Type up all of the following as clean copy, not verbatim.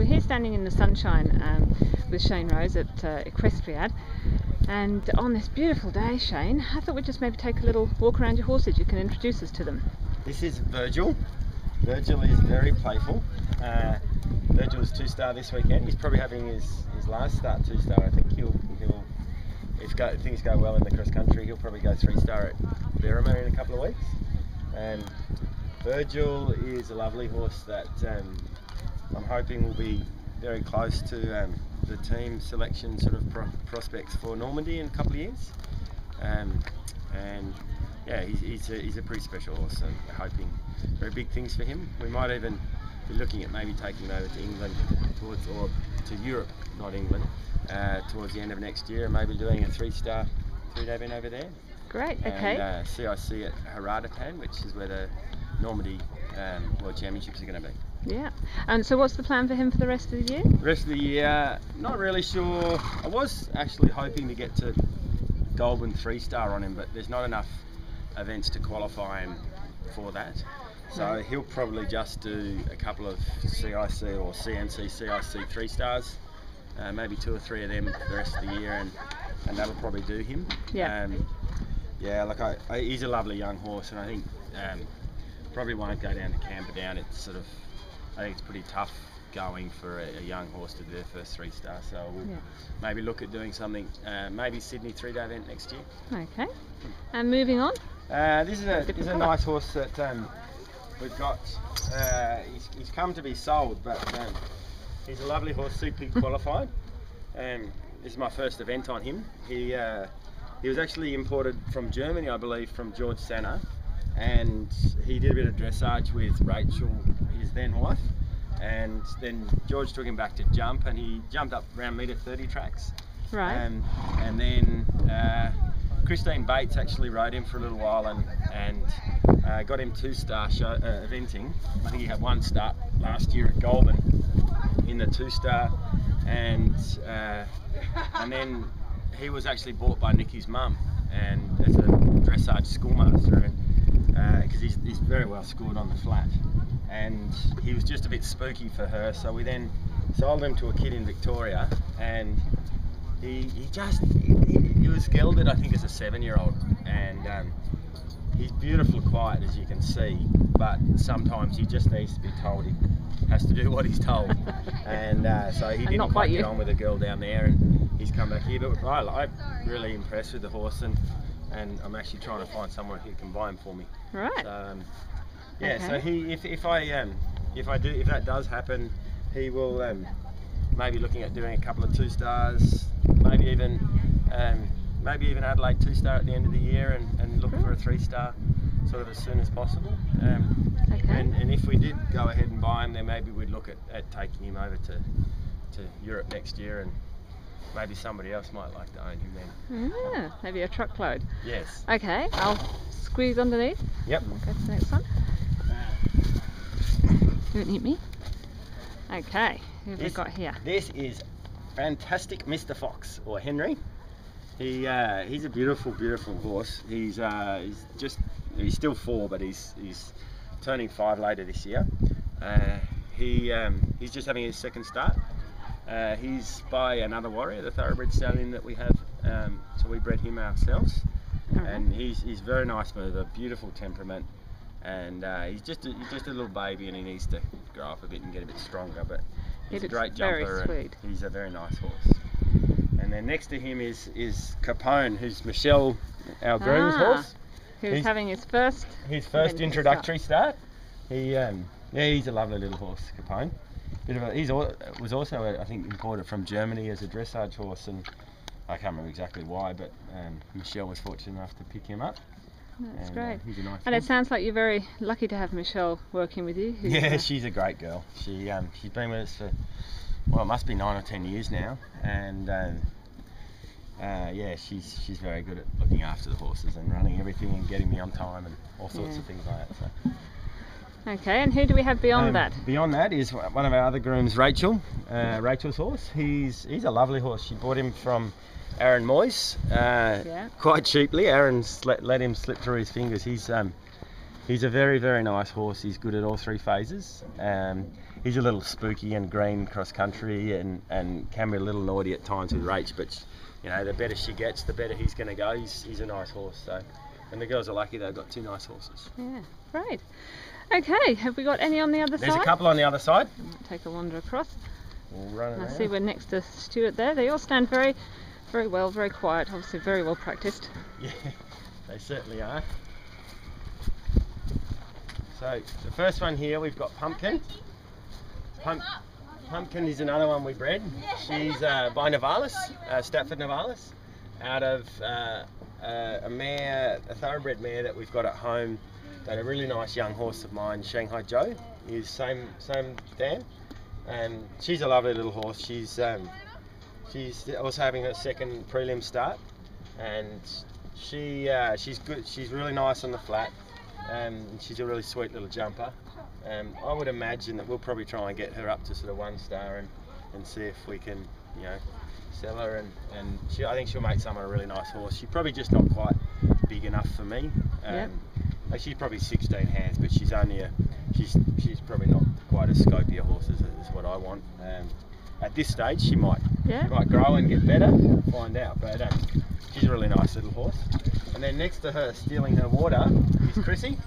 We're here standing in the sunshine with Shane Rose at Equestriad, and on this beautiful day, Shane, I thought we'd just maybe take a little walk around your horses. You can introduce us to them. This is Virgil. Virgil is very playful. Virgil's 2-star this weekend. He's probably having his last start 2-star. I think he'll if things go well in the cross country, he'll probably go 3-star at Berrima in a couple of weeks. Virgil is a lovely horse that I'm hoping will be very close to the team selection sort of prospects for Normandy in a couple of years. And yeah, he's a pretty special horse, and we're hoping very big things for him. We might even be looking at maybe taking him over to England or to Europe, not England, towards the end of next year, and maybe doing a 3-star 3-day event over there. Great, okay. And CIC at Haradapan, which is where the Normandy World Championships are going to be. Yeah, and so what's the plan for him for the rest of the year? The rest of the year, not really sure. I was actually hoping to get to Goulburn 3-star on him, but there's not enough events to qualify him for that. So he'll probably just do a couple of CIC or CNC CIC 3-stars, maybe 2 or 3 of them for the rest of the year, and that'll probably do him. Yeah. Yeah, like he's a lovely young horse, and I think probably won't go down to Camperdown. It's sort of, I think it's pretty tough going for a young horse to do their first 3-star. So we'll maybe look at doing something, maybe Sydney 3-day event next year. Okay. And moving on. This is a nice horse that we've got. He's come to be sold, but he's a lovely horse, CP qualified. This is my first event on him. He was actually imported from Germany, I believe, from George Sanner, and he did a bit of dressage with Rachel, his then wife, and then George took him back to jump, and he jumped up around metre 30 tracks. Right. And then Christine Bates actually rode him for a little while and got him 2-star eventing. I think he had 1 start last year at Goulburn in the 2-star, and then he was actually bought by Nikki's mum and as a dressage schoolmaster, because he's very well schooled on the flat, and he was just a bit spooky for her, so we then sold him to a kid in Victoria, and he was gelded, I think, as a 7-year-old, and he's beautiful, quiet, as you can see, but sometimes he just needs to be told he has to do what he's told, and so he didn't quite get on with a girl down there, and he's come back here. But I'm really impressed with the horse, and I'm actually trying to find someone who can buy him for me. Right. So, yeah. Okay. So if that does happen, he will maybe looking at doing a couple of 2-stars, maybe even Adelaide 2-star at the end of the year, and look for a 3-star sort of as soon as possible. Okay. And if we did go ahead and buy him, then maybe we'd look at taking him over to Europe next year, and maybe somebody else might like to own him then. Yeah, maybe a truckload. Yes. Okay, I'll squeeze underneath. Yep. We'll go to the next one. You won't hit me. Okay, who have we got here? This is Fantastic Mr. Fox, or Henry. He's a beautiful, beautiful horse. He's still 4, but he's turning 5 later this year. He's just having his 2nd start. He's by Another Warrior, the thoroughbred stallion that we have. So we bred him ourselves, and he's very nice mover, beautiful temperament, and he's just a little baby, and he needs to grow up a bit and get a bit stronger. But he's a great jumper, and he's a very nice horse. And then next to him is Capone, who's Michelle, our groom's horse. Who's having his first introductory start. He's a lovely little horse, Capone. Was also, I think, imported from Germany as a dressage horse, and I can't remember exactly why, but Michelle was fortunate enough to pick him up. That's great. He's a nice and horse. It sounds like you're very lucky to have Michelle working with you. Yeah, she's a great girl. She's been with us for, well, it must be 9 or 10 years now, and yeah, she's very good at looking after the horses and running everything and getting me on time and all sorts of things like that. So. Okay, and who do we have beyond that? Beyond that is one of our other grooms, Rachel. Rachel's horse. He's a lovely horse. She bought him from Aaron Moyes quite cheaply. Aaron's let him slip through his fingers. He's He's a very, very nice horse. He's good at all three phases. He's a little spooky and green cross country, and can be a little naughty at times with Rach, but you know, the better she gets, the better he's going to go. He's a nice horse. So, and the girls are lucky they've got 2 nice horses. Yeah, great. Okay, have we got any on the other side? There's a couple on the other side. I might take a wander across. We'll run I around. see we're next to Stuart there. They all stand very, very well, very quiet, obviously very well practiced. Yeah, they certainly are. So the first one here, we've got Pumpkin. Pumpkin is another one we bred. She's by Novalis, Stafford Novalis, out of a thoroughbred mare that we've got at home. That a really nice young horse of mine, Shanghai Joe, is same dam, and she's a lovely little horse. She's also having her second prelim start, and she's good. She's really nice on the flat, and she's a really sweet little jumper. I would imagine that we'll probably try and get her up to sort of 1 star and see if we can, you know, sell her, and I think she'll make someone a really nice horse. She's probably just not quite big enough for me. Yep. Like she's probably 16 hands, but she's only she's probably not quite as scopy a horse as what I want. At this stage, she might grow and get better. We'll find out, but she's a really nice little horse. And then next to her, stealing her water, is Chrissy.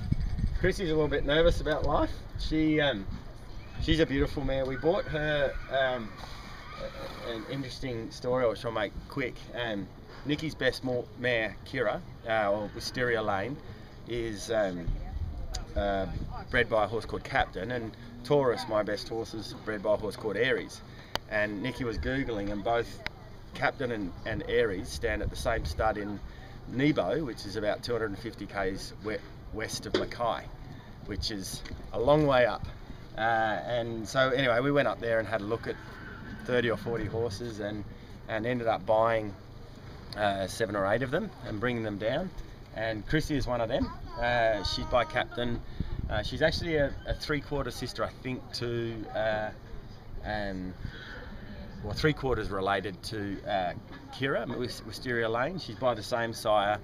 Chrissy's a little bit nervous about life. She's a beautiful mare. We bought her an interesting story, which I'll make quick. Nikki's best mare, Kira, or Wisteria Lane, is bred by a horse called Captain, and Taurus, my best horse, is bred by a horse called Aries. And Nikki was Googling, and both Captain and Aries stand at the same stud in Nebo, which is about 250 k's west of Mackay, which is a long way up. And so anyway, we went up there and had a look at 30 or 40 horses, and ended up buying 7 or 8 of them and bringing them down. And Chrissy is one of them. She's by Captain. She's actually a 3/4 sister, I think, to, well, 3/4 related to Kira, Wisteria Lane. She's by the same sire,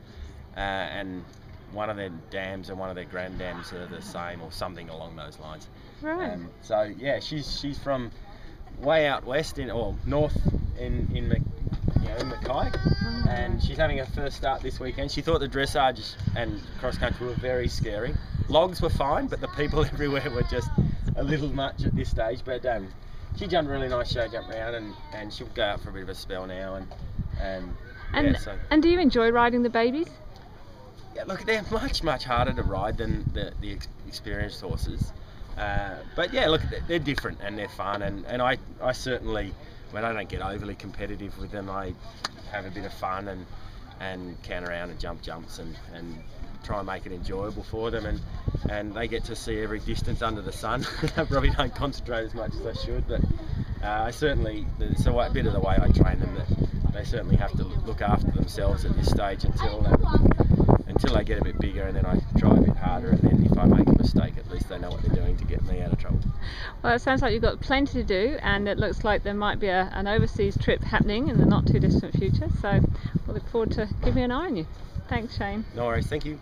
and one of their dams and one of their grand dams are the same, or something along those lines. Right. So yeah, she's from way out west or north in Mackay, and she's having her first start this weekend. She thought the dressage and cross country were very scary. Logs were fine, but the people everywhere were just a little much at this stage. But she jumped a really nice show jump round, and she'll go out for a bit of a spell now. And do you enjoy riding the babies? Yeah, look, they're much harder to ride than the experienced horses. But yeah, look, they're different and they're fun, and I certainly, when I don't get overly competitive with them, I have a bit of fun and can around and jump jumps and try and make it enjoyable for them, and they get to see every distance under the sun. I probably don't concentrate as much as I should, but I certainly, it's a bit of the way I train them, that they certainly have to look after themselves at this stage until they get a bit bigger, and then I try a bit harder, and then if I make a mistake, at least they know what they're doing to get me out of trouble. Well, it sounds like you've got plenty to do, and it looks like there might be an overseas trip happening in the not too distant future, so we'll look forward to keeping an eye on you. Thanks, Shane. No worries, thank you.